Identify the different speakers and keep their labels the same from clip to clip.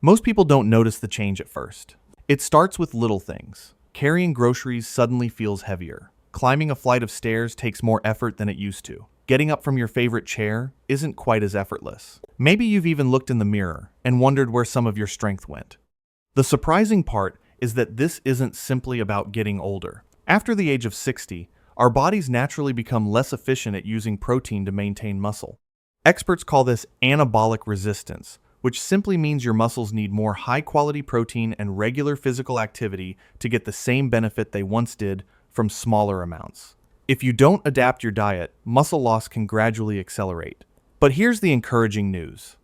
Speaker 1: Most people don't notice the change at first. It starts with little things. Carrying groceries suddenly feels heavier. Climbing a flight of stairs takes more effort than it used to. Getting up from your favorite chair isn't quite as effortless. Maybe you've even looked in the mirror and wondered where some of your strength went. The surprising part is that this isn't simply about getting older. After the age of 60, our bodies naturally become less efficient at using protein to maintain muscle. Experts call this anabolic resistance, which simply means your muscles need more high-quality protein and regular physical activity to get the same benefit they once did from smaller amounts. If you don't adapt your diet, muscle loss can gradually accelerate. But here's the encouraging news.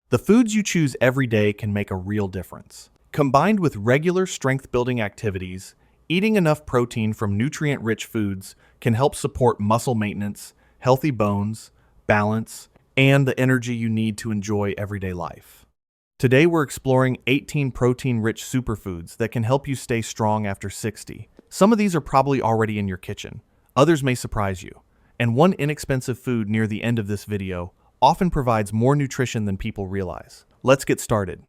Speaker 1: The foods you choose every day can make a real difference. Combined with regular strength-building activities, eating enough protein from nutrient-rich foods can help support muscle maintenance, healthy bones, balance, and the energy you need to enjoy everyday life. Today we're exploring 18 protein-rich superfoods that can help you stay strong after 60. Some of these are probably already in your kitchen. Others may surprise you. And one inexpensive food near the end of this video often provides more nutrition than people realize. Let's get started.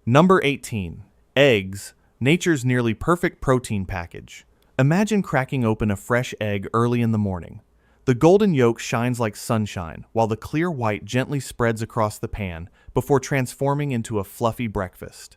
Speaker 1: Number 18. Eggs, nature's nearly perfect protein package. Imagine cracking open a fresh egg early in the morning. The golden yolk shines like sunshine, while the clear white gently spreads across the pan before transforming into a fluffy breakfast.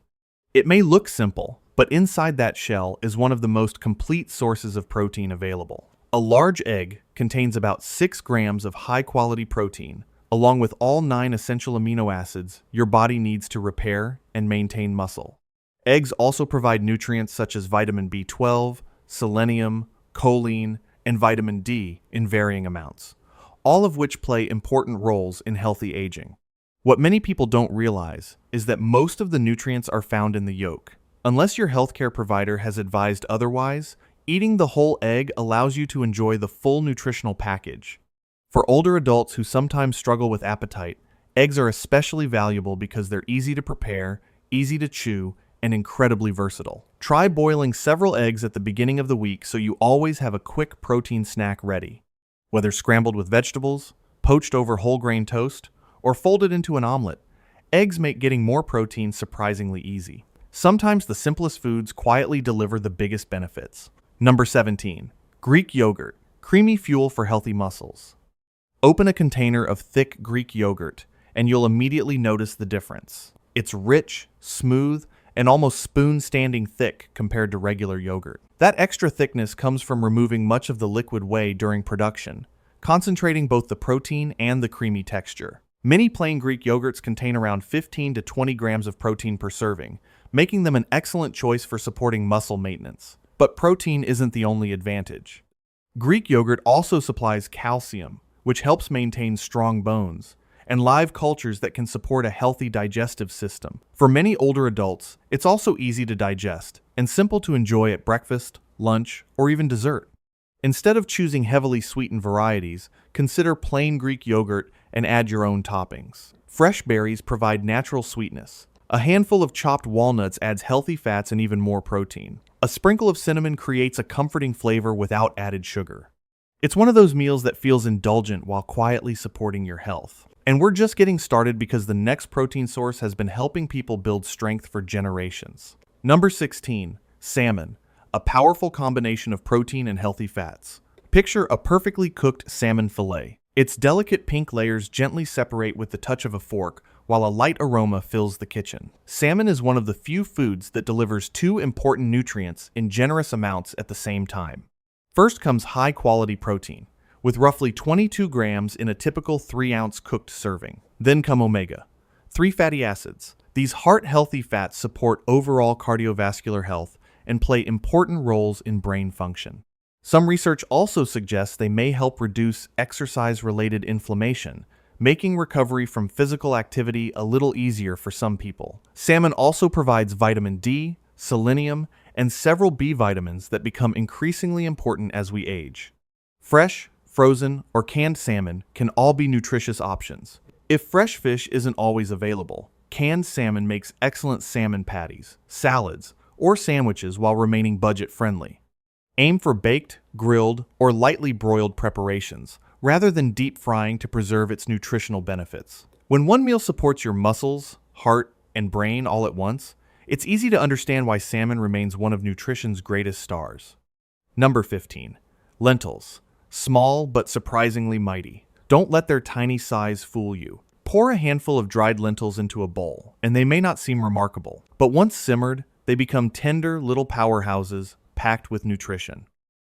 Speaker 1: It may look simple, but inside that shell is one of the most complete sources of protein available. A large egg contains about 6 grams of high-quality protein, along with all 9 essential amino acids your body needs to repair and maintain muscle. Eggs also provide nutrients such as vitamin B12, selenium, choline, and vitamin D in varying amounts, all of which play important roles in healthy aging. What many people don't realize is that most of the nutrients are found in the yolk. Unless your healthcare provider has advised otherwise, eating the whole egg allows you to enjoy the full nutritional package. For older adults who sometimes struggle with appetite, eggs are especially valuable because they're easy to prepare, easy to chew, and incredibly versatile. Try boiling several eggs at the beginning of the week so you always have a quick protein snack ready. Whether scrambled with vegetables, poached over whole grain toast, or folded into an omelet, eggs make getting more protein surprisingly easy. Sometimes the simplest foods quietly deliver the biggest benefits. Number 17. Greek yogurt, creamy fuel for healthy muscles. Open a container of thick Greek yogurt, and you'll immediately notice the difference. It's rich, smooth, and almost spoon-standing thick compared to regular yogurt. That extra thickness comes from removing much of the liquid whey during production, concentrating both the protein and the creamy texture. Many plain Greek yogurts contain around 15 to 20 grams of protein per serving, making them an excellent choice for supporting muscle maintenance. But protein isn't the only advantage. Greek yogurt also supplies calcium, which helps maintain strong bones, and live cultures that can support a healthy digestive system. For many older adults, it's also easy to digest and simple to enjoy at breakfast, lunch, or even dessert. Instead of choosing heavily sweetened varieties, consider plain Greek yogurt and add your own toppings. Fresh berries provide natural sweetness. A handful of chopped walnuts adds healthy fats and even more protein. A sprinkle of cinnamon creates a comforting flavor without added sugar. It's one of those meals that feels indulgent while quietly supporting your health. And we're just getting started because the next protein source has been helping people build strength for generations. Number 16. Salmon, a powerful combination of protein and healthy fats. Picture a perfectly cooked salmon fillet. Its delicate pink layers gently separate with the touch of a fork, while a light aroma fills the kitchen. Salmon is one of the few foods that delivers 2 important nutrients in generous amounts at the same time. First comes high-quality protein, with roughly 22 grams in a typical 3-ounce cooked serving. Then come omega-3 fatty acids. These heart-healthy fats support overall cardiovascular health and play important roles in brain function. Some research also suggests they may help reduce exercise-related inflammation, making recovery from physical activity a little easier for some people. Salmon also provides vitamin D, selenium, and several B vitamins that become increasingly important as we age. Fresh, frozen, or canned salmon can all be nutritious options. If fresh fish isn't always available, canned salmon makes excellent salmon patties, salads, or sandwiches while remaining budget-friendly. Aim for baked, grilled, or lightly broiled preparations, rather than deep frying to preserve its nutritional benefits. When one meal supports your muscles, heart, and brain all at once, it's easy to understand why salmon remains one of nutrition's greatest stars. Number 15. Lentils. Small but surprisingly mighty. Don't let their tiny size fool you. Pour a handful of dried lentils into a bowl, and they may not seem remarkable, but once simmered, they become tender little powerhouses packed with nutrition.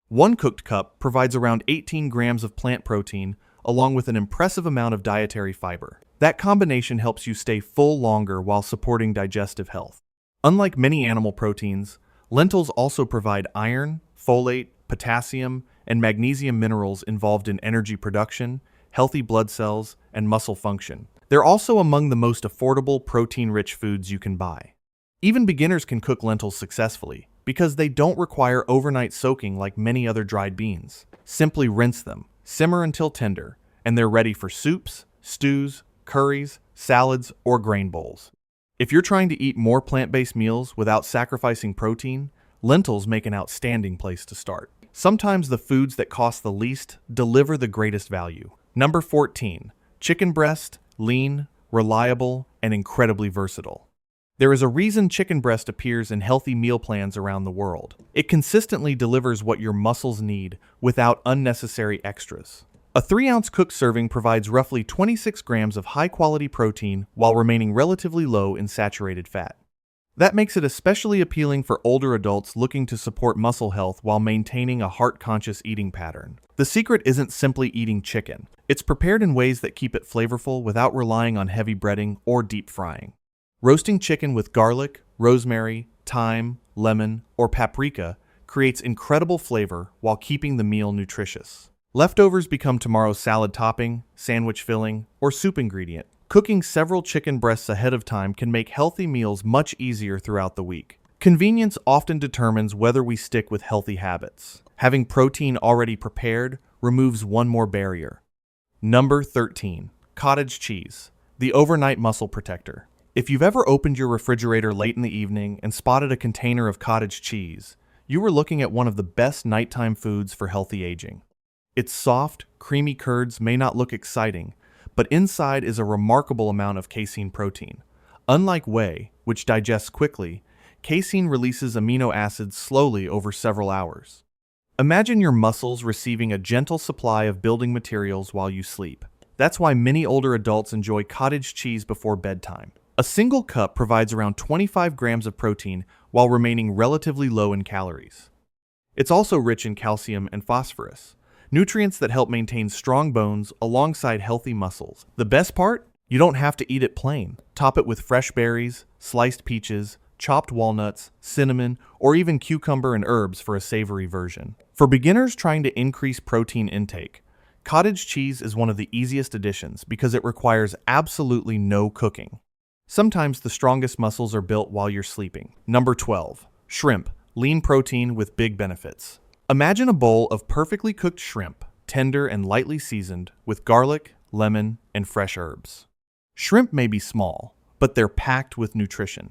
Speaker 1: One cooked cup provides around 18 grams of plant protein, along with an impressive amount of dietary fiber. That combination helps you stay full longer while supporting digestive health. Unlike many animal proteins, lentils also provide iron, folate, potassium, and magnesium minerals involved in energy production, healthy blood cells, and muscle function. They're also among the most affordable protein-rich foods you can buy. Even beginners can cook lentils successfully because they don't require overnight soaking like many other dried beans. Simply rinse them, simmer until tender, and they're ready for soups, stews, curries, salads, or grain bowls. If you're trying to eat more plant-based meals without sacrificing protein, lentils make an outstanding place to start. Sometimes the foods that cost the least deliver the greatest value. Number 14. Chicken breast, lean, reliable, and incredibly versatile. There is a reason chicken breast appears in healthy meal plans around the world. It consistently delivers what your muscles need without unnecessary extras. A 3-ounce cooked serving provides roughly 26 grams of high-quality protein while remaining relatively low in saturated fat. That makes it especially appealing for older adults looking to support muscle health while maintaining a heart-conscious eating pattern. The secret isn't simply eating chicken. It's prepared in ways that keep it flavorful without relying on heavy breading or deep frying. Roasting chicken with garlic, rosemary, thyme, lemon, or paprika creates incredible flavor while keeping the meal nutritious. Leftovers become tomorrow's salad topping, sandwich filling, or soup ingredient. Cooking several chicken breasts ahead of time can make healthy meals much easier throughout the week. Convenience often determines whether we stick with healthy habits. Having protein already prepared removes one more barrier. Number 13. Cottage cheese, the overnight muscle protector. If you've ever opened your refrigerator late in the evening and spotted a container of cottage cheese, you were looking at one of the best nighttime foods for healthy aging. Its soft, creamy curds may not look exciting, but inside is a remarkable amount of casein protein. Unlike whey, which digests quickly, casein releases amino acids slowly over several hours. Imagine your muscles receiving a gentle supply of building materials while you sleep. That's why many older adults enjoy cottage cheese before bedtime. A single cup provides around 25 grams of protein while remaining relatively low in calories. It's also rich in calcium and phosphorus, nutrients that help maintain strong bones alongside healthy muscles. The best part? You don't have to eat it plain. Top it with fresh berries, sliced peaches, chopped walnuts, cinnamon, or even cucumber and herbs for a savory version. For beginners trying to increase protein intake, cottage cheese is one of the easiest additions because it requires absolutely no cooking. Sometimes the strongest muscles are built while you're sleeping. Number 12. Shrimp, lean protein with big benefits. Imagine a bowl of perfectly cooked shrimp, tender and lightly seasoned, with garlic, lemon, and fresh herbs. Shrimp may be small, but they're packed with nutrition.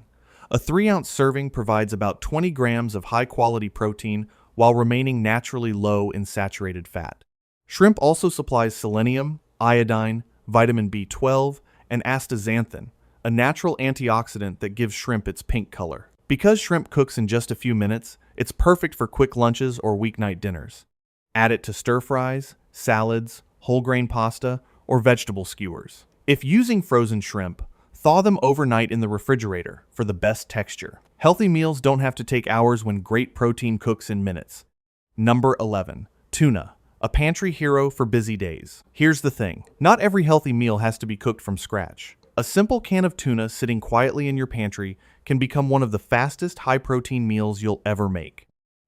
Speaker 1: A 3-ounce serving provides about 20 grams of high-quality protein while remaining naturally low in saturated fat. Shrimp also supplies selenium, iodine, vitamin B12, and astaxanthin, a natural antioxidant that gives shrimp its pink color. Because shrimp cooks in just a few minutes, it's perfect for quick lunches or weeknight dinners. Add it to stir-fries, salads, whole grain pasta, or vegetable skewers. If using frozen shrimp, thaw them overnight in the refrigerator for the best texture. Healthy meals don't have to take hours when great protein cooks in minutes. Number 11. Tuna, a pantry hero for busy days. Here's the thing, not every healthy meal has to be cooked from scratch. A simple can of tuna sitting quietly in your pantry can become one of the fastest high-protein meals you'll ever make.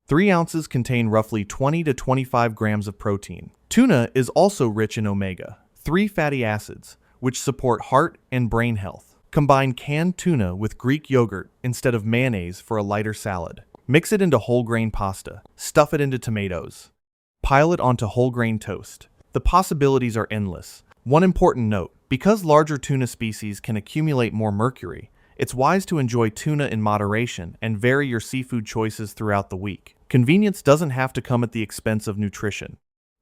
Speaker 1: 3 ounces contain roughly 20 to 25 grams of protein. Tuna is also rich in omega-3 fatty acids, which support heart and brain health. Combine canned tuna with Greek yogurt instead of mayonnaise for a lighter salad. Mix it into whole grain pasta. Stuff it into tomatoes. Pile it onto whole grain toast. The possibilities are endless. One important note, because larger tuna species can accumulate more mercury, it's wise to enjoy tuna in moderation and vary your seafood choices throughout the week. Convenience doesn't have to come at the expense of nutrition.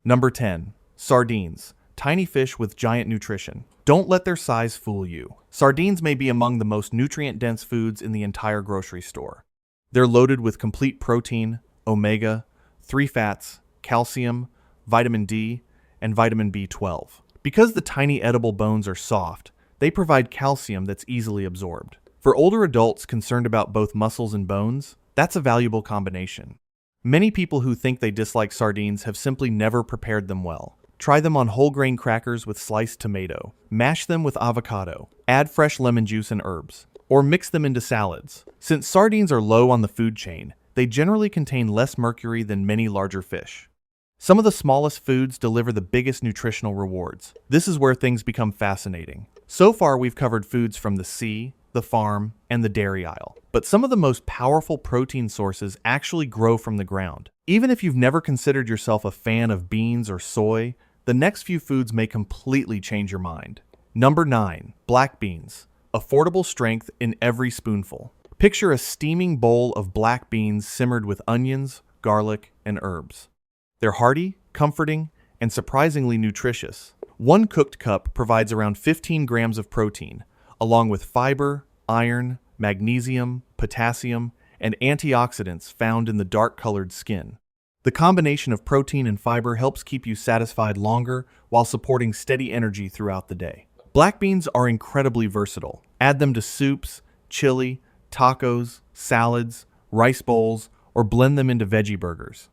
Speaker 1: Number 10. Sardines, tiny fish with giant nutrition. Don't let their size fool you. Sardines may be among the most nutrient-dense foods in the entire grocery store. They're loaded with complete protein, omega-3 fats, calcium, vitamin D, and vitamin B12. Because the tiny edible bones are soft, they provide calcium that's easily absorbed. For older adults concerned about both muscles and bones, that's a valuable combination. Many people who think they dislike sardines have simply never prepared them well. Try them on whole grain crackers with sliced tomato. Mash them with avocado. Add fresh lemon juice and herbs. Or mix them into salads. Since sardines are low on the food chain, they generally contain less mercury than many larger fish. Some of the smallest foods deliver the biggest nutritional rewards. This is where things become fascinating. So far, we've covered foods from the sea, the farm, and the dairy aisle. But some of the most powerful protein sources actually grow from the ground. Even if you've never considered yourself a fan of beans or soy, the next few foods may completely change your mind. Number 9. Black beans. Affordable strength in every spoonful. Picture a steaming bowl of black beans simmered with onions, garlic, and herbs. They're hearty, comforting, and surprisingly nutritious. One cooked cup provides around 15 grams of protein, along with fiber, iron, magnesium, potassium, and antioxidants found in the dark-colored skin. The combination of protein and fiber helps keep you satisfied longer while supporting steady energy throughout the day. Black beans are incredibly versatile. Add them to soups, chili, tacos, salads, rice bowls, or blend them into veggie burgers.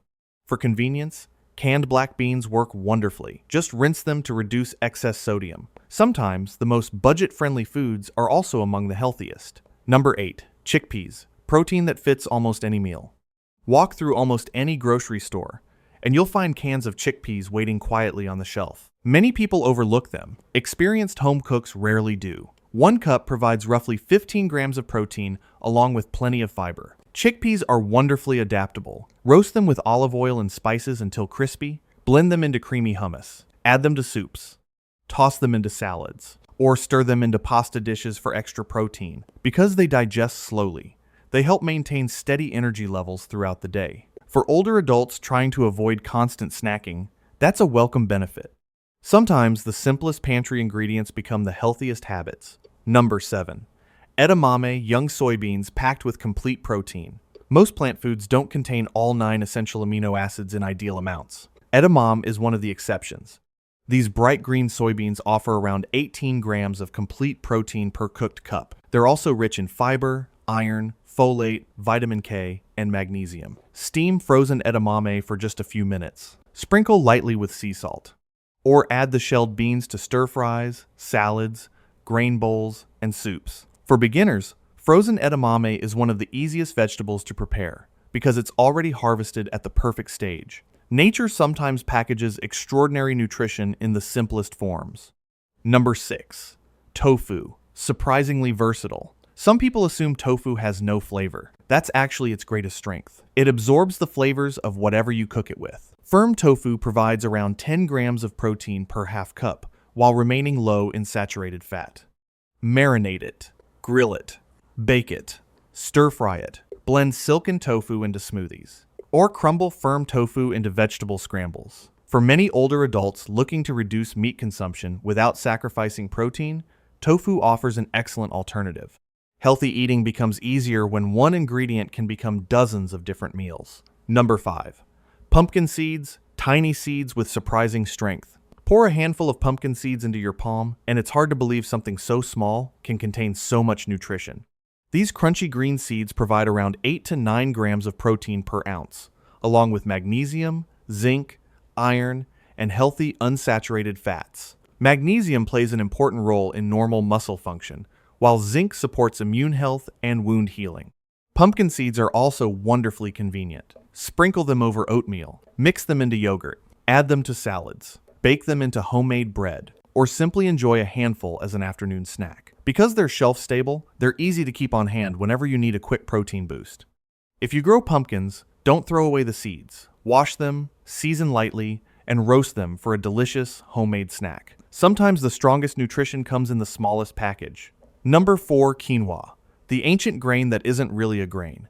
Speaker 1: For convenience, canned black beans work wonderfully. Just rinse them to reduce excess sodium. Sometimes, the most budget-friendly foods are also among the healthiest. Number 8. Chickpeas. Protein that fits almost any meal. Walk through almost any grocery store, and you'll find cans of chickpeas waiting quietly on the shelf. Many people overlook them. Experienced home cooks rarely do. One cup provides roughly 15 grams of protein, along with plenty of fiber. Chickpeas are wonderfully adaptable. Roast them with olive oil and spices until crispy. Blend them into creamy hummus. Add them to soups. Toss them into salads. Or stir them into pasta dishes for extra protein. Because they digest slowly, they help maintain steady energy levels throughout the day. For older adults trying to avoid constant snacking, that's a welcome benefit. Sometimes the simplest pantry ingredients become the healthiest habits. Number 7. Edamame young soybeans packed with complete protein. Most plant foods don't contain all 9 essential amino acids in ideal amounts. Edamame is one of the exceptions. These bright green soybeans offer around 18 grams of complete protein per cooked cup. They're also rich in fiber, iron, folate, vitamin K, and magnesium. Steam frozen edamame for just a few minutes. Sprinkle lightly with sea salt. Or add the shelled beans to stir fries, salads, grain bowls, and soups. For beginners, frozen edamame is one of the easiest vegetables to prepare because it's already harvested at the perfect stage. Nature sometimes packages extraordinary nutrition in the simplest forms. Number 6. Tofu. Surprisingly versatile. Some people assume tofu has no flavor. That's actually its greatest strength. It absorbs the flavors of whatever you cook it with. Firm tofu provides around 10 grams of protein per half cup, while remaining low in saturated fat. Marinate it. Grill it. Bake it. Stir-fry it. Blend silken tofu into smoothies. Or crumble firm tofu into vegetable scrambles. For many older adults looking to reduce meat consumption without sacrificing protein, tofu offers an excellent alternative. Healthy eating becomes easier when one ingredient can become dozens of different meals. Number 5. Pumpkin seeds, tiny seeds with surprising strength. Pour a handful of pumpkin seeds into your palm, and it's hard to believe something so small can contain so much nutrition. These crunchy green seeds provide around 8 to 9 grams of protein per ounce, along with magnesium, zinc, iron, and healthy unsaturated fats. Magnesium plays an important role in normal muscle function, while zinc supports immune health and wound healing. Pumpkin seeds are also wonderfully convenient. Sprinkle them over oatmeal, mix them into yogurt, add them to salads, bake them into homemade bread, or simply enjoy a handful as an afternoon snack. Because they're shelf-stable, they're easy to keep on hand whenever you need a quick protein boost. If you grow pumpkins, don't throw away the seeds. Wash them, season lightly, and roast them for a delicious homemade snack. Sometimes the strongest nutrition comes in the smallest package. Number 4. Quinoa. The ancient grain that isn't really a grain.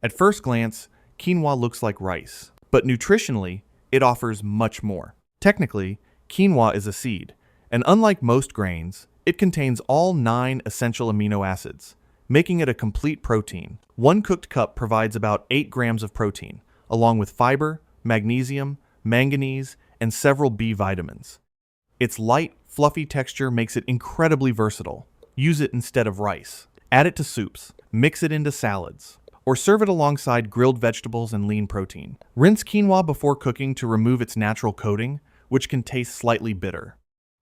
Speaker 1: At first glance, quinoa looks like rice, but nutritionally, it offers much more. Technically, Quinoa is a seed, and unlike most grains, it contains all 9 essential amino acids, making it a complete protein. One cooked cup provides about 8 grams of protein, along with fiber, magnesium, manganese, and several B vitamins. Its light, fluffy texture makes it incredibly versatile. Use it instead of rice. Add it to soups, mix it into salads, or serve it alongside grilled vegetables and lean protein. Rinse quinoa before cooking to remove its natural coating, which can taste slightly bitter.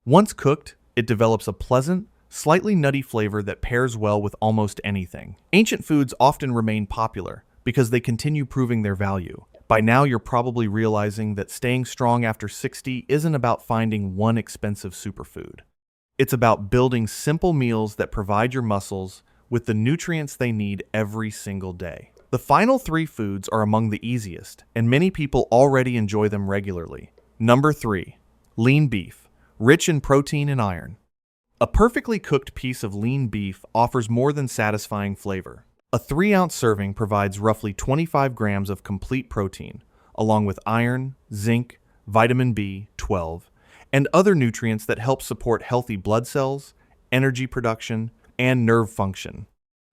Speaker 1: Once cooked, it develops a pleasant, slightly nutty flavor that pairs well with almost anything. Ancient foods often remain popular because they continue proving their value. By now, you're probably realizing that staying strong after 60 isn't about finding one expensive superfood. It's about building simple meals that provide your muscles with the nutrients they need every single day. The final 3 foods are among the easiest, and many people already enjoy them regularly. Number 3. Lean beef, rich in protein and iron. A perfectly cooked piece of lean beef offers more than satisfying flavor. A 3-ounce serving provides roughly 25 grams of complete protein, along with iron, zinc, vitamin B12, and other nutrients that help support healthy blood cells, energy production, and nerve function.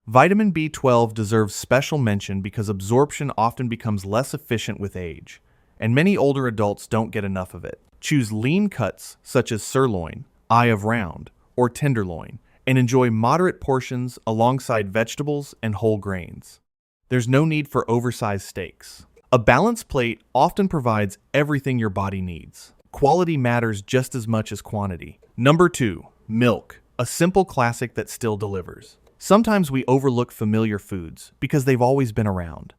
Speaker 1: Vitamin B12 deserves special mention because absorption often becomes less efficient with age, and many older adults don't get enough of it. Choose lean cuts such as sirloin, eye of round, or tenderloin, and enjoy moderate portions alongside vegetables and whole grains. There's no need for oversized steaks. A balanced plate often provides everything your body needs. Quality matters just as much as quantity. Number 2. Milk, a simple classic that still delivers. Sometimes we overlook familiar foods because they've always been around.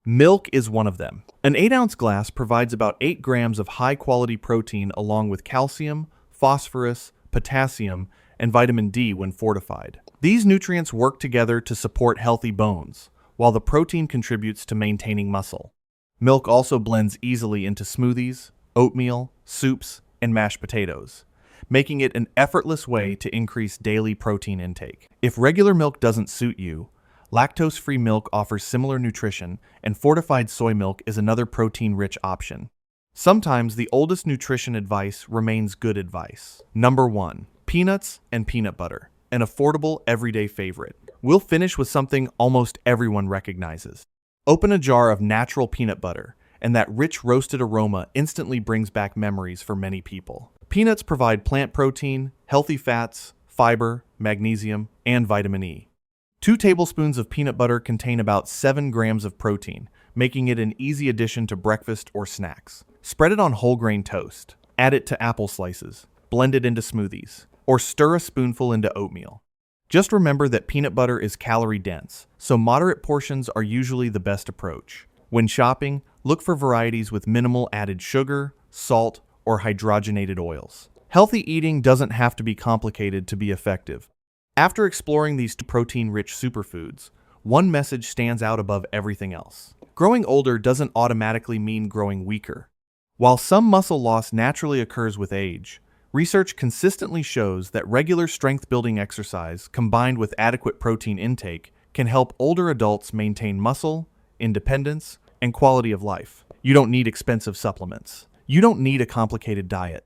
Speaker 1: Milk is one of them. An 8-ounce glass provides about 8 grams of high-quality protein along with calcium, phosphorus, potassium, and vitamin D when fortified. These nutrients work together to support healthy bones, while the protein contributes to maintaining muscle. Milk also blends easily into smoothies, oatmeal, soups, and mashed potatoes, making it an effortless way to increase daily protein intake. If regular milk doesn't suit you, lactose-free milk offers similar nutrition, and fortified soy milk is another protein-rich option. Sometimes the oldest nutrition advice remains good advice. Number 1. Peanuts and peanut butter, an affordable everyday favorite. We'll finish with something almost everyone recognizes. Open a jar of natural peanut butter, and that rich roasted aroma instantly brings back memories for many people. Peanuts provide plant protein, healthy fats, fiber, magnesium, and vitamin E. 2 tablespoons of peanut butter contain about 7 grams of protein, making it an easy addition to breakfast or snacks. Spread it on whole grain toast. Add it to apple slices. Blend it into smoothies, or stir a spoonful into oatmeal. Just remember that peanut butter is calorie dense, so moderate portions are usually the best approach. When shopping, look for varieties with minimal added sugar, salt, or hydrogenated oils. Healthy eating doesn't have to be complicated to be effective. After exploring these protein-rich superfoods, one message stands out above everything else. Growing older doesn't automatically mean growing weaker. While some muscle loss naturally occurs with age, research consistently shows that regular strength-building exercise combined with adequate protein intake can help older adults maintain muscle, independence, and quality of life. You don't need expensive supplements. You don't need a complicated diet.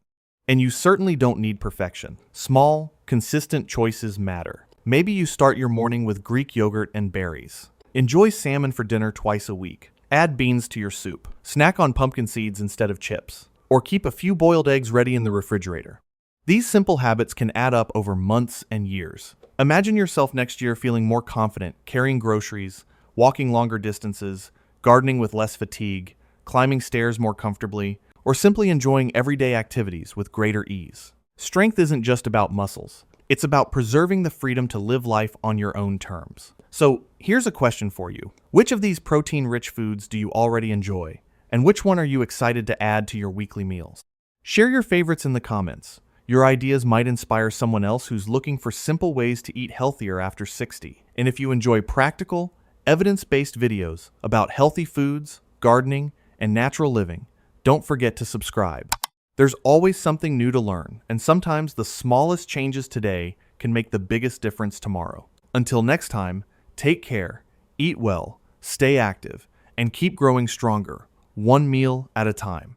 Speaker 1: And you certainly don't need perfection. Small, consistent choices matter. Maybe you start your morning with Greek yogurt and berries. Enjoy salmon for dinner twice a week. Add beans to your soup. Snack on pumpkin seeds instead of chips. Or keep a few boiled eggs ready in the refrigerator. These simple habits can add up over months and years. Imagine yourself next year feeling more confident, carrying groceries, walking longer distances, gardening with less fatigue, climbing stairs more comfortably, or simply enjoying everyday activities with greater ease. Strength isn't just about muscles. It's about preserving the freedom to live life on your own terms. So here's a question for you. Which of these protein-rich foods do you already enjoy? And which one are you excited to add to your weekly meals? Share your favorites in the comments. Your ideas might inspire someone else who's looking for simple ways to eat healthier after 60. And if you enjoy practical, evidence-based videos about healthy foods, gardening, and natural living, don't forget to subscribe. There's always something new to learn, and sometimes the smallest changes today can make the biggest difference tomorrow. Until next time, take care, eat well, stay active, and keep growing stronger, one meal at a time.